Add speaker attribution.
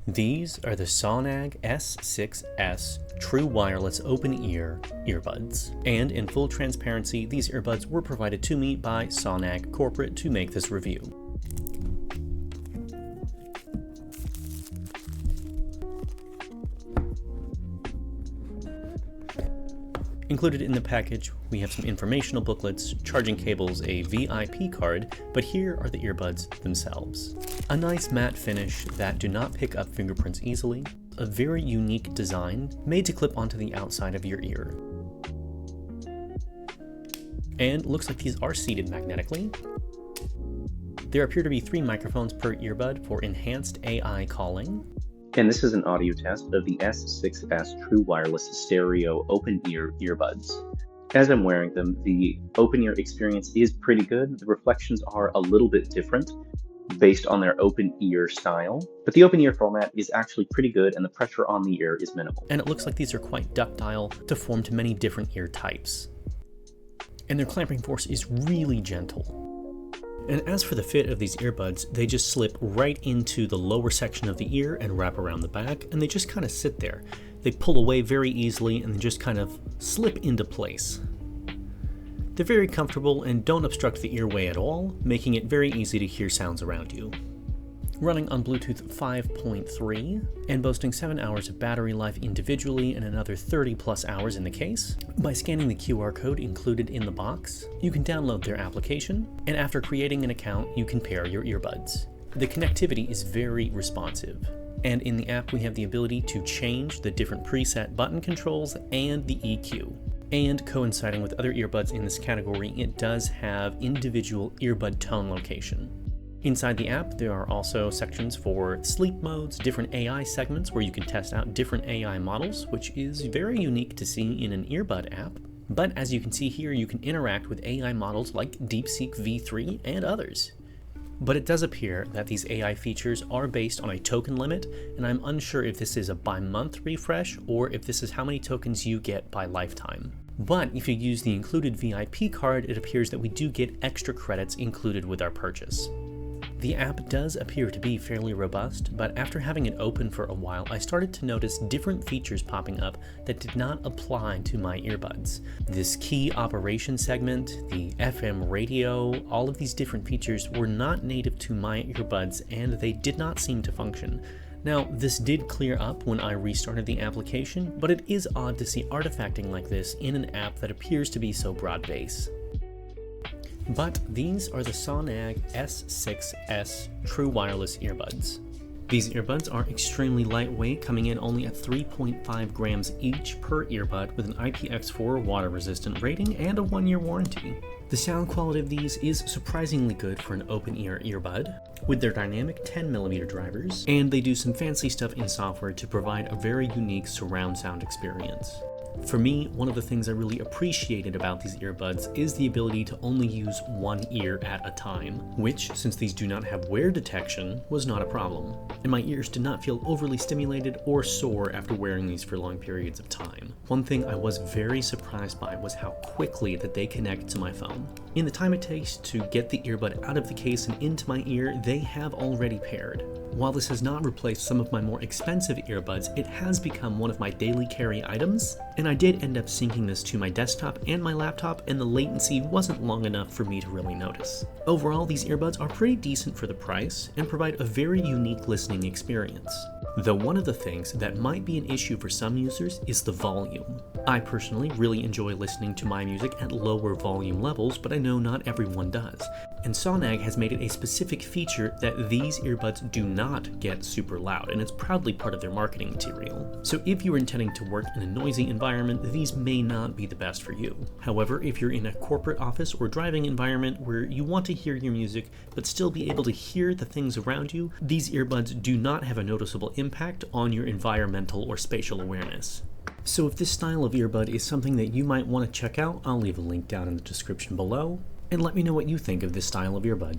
Speaker 1: These are the Sanag S6S True Wireless Open-Ear Earbuds. And in full transparency, these earbuds were provided to me by Sanag Corporate to make this review. Included in the package, we have some informational booklets, charging cables, a VIP card, but here are the earbuds themselves. A nice matte finish that do not pick up fingerprints easily, a very unique design made to clip onto the outside of your ear. And looks like these are seated magnetically. There appear to be 3 microphones per earbud for enhanced AI calling.
Speaker 2: And this is an audio test of the S6S True Wireless Stereo Open-Ear Earbuds. As I'm wearing them, the open-ear experience is pretty good. The reflections are a little bit different based on their open-ear style, but the open-ear format is actually pretty good and the pressure on the ear is minimal.
Speaker 1: And it looks like these are quite ductile to form to many different ear types. And their clamping force is really gentle. And as for the fit of these earbuds, they just slip right into the lower section of the ear and wrap around the back, and they just kind of sit there. They pull away very easily and they just kind of slip into place. They're very comfortable and don't obstruct the earway at all, making it very easy to hear sounds around you. Running on Bluetooth 5.3 and boasting 7 hours of battery life individually and another 30 plus hours in the case. By scanning the QR code included in the box, you can download their application, and after creating an account, you can pair your earbuds. The connectivity is very responsive, and in the app we have the ability to change the different preset button controls and the EQ. And coinciding with other earbuds in this category, it does have individual earbud tone location. Inside the app, there are also sections for sleep modes, different AI segments where you can test out different AI models, which is very unique to see in an earbud app. But as you can see here, you can interact with AI models like DeepSeek V3 and others. But it does appear that these AI features are based on a token limit, and I'm unsure if this is a by-month refresh or if this is how many tokens you get by lifetime. But if you use the included VIP card, it appears that we do get extra credits included with our purchase. The app does appear to be fairly robust, but after having it open for a while, I started to notice different features popping up that did not apply to my earbuds. This key operation segment, the FM radio, all of these different features were not native to my earbuds and they did not seem to function. Now, this did clear up when I restarted the application, but it is odd to see artifacting like this in an app that appears to be so broad-based. But these are the Sanag S6S True Wireless Earbuds. These earbuds are extremely lightweight, coming in only at 3.5 grams each per earbud with an IPX4 water-resistant rating and a 1-year warranty. The sound quality of these is surprisingly good for an open-ear earbud, with their dynamic 10mm drivers, and they do some fancy stuff in software to provide a very unique surround sound experience. For me, one of the things I really appreciated about these earbuds is the ability to only use one ear at a time, which, since these do not have wear detection, was not a problem. And my ears did not feel overly stimulated or sore after wearing these for long periods of time. One thing I was very surprised by was how quickly that they connect to my phone. In the time it takes to get the earbud out of the case and into my ear, they have already paired. While this has not replaced some of my more expensive earbuds, it has become one of my daily carry items, and I did end up syncing this to my desktop and my laptop, and the latency wasn't long enough for me to really notice. Overall, these earbuds are pretty decent for the price and provide a very unique listening experience. Though one of the things that might be an issue for some users is the volume. I personally really enjoy listening to my music at lower volume levels, but I know not everyone does. And Sanag has made it a specific feature that these earbuds do not get super loud, and it's proudly part of their marketing material. So if you are intending to work in a noisy environment, these may not be the best for you. However, if you're in a corporate office or driving environment where you want to hear your music but still be able to hear the things around you, these earbuds do not have a noticeable impact on your environmental or spatial awareness. So if this style of earbud is something that you might want to check out, I'll leave a link down in the description below, and let me know what you think of this style of earbud.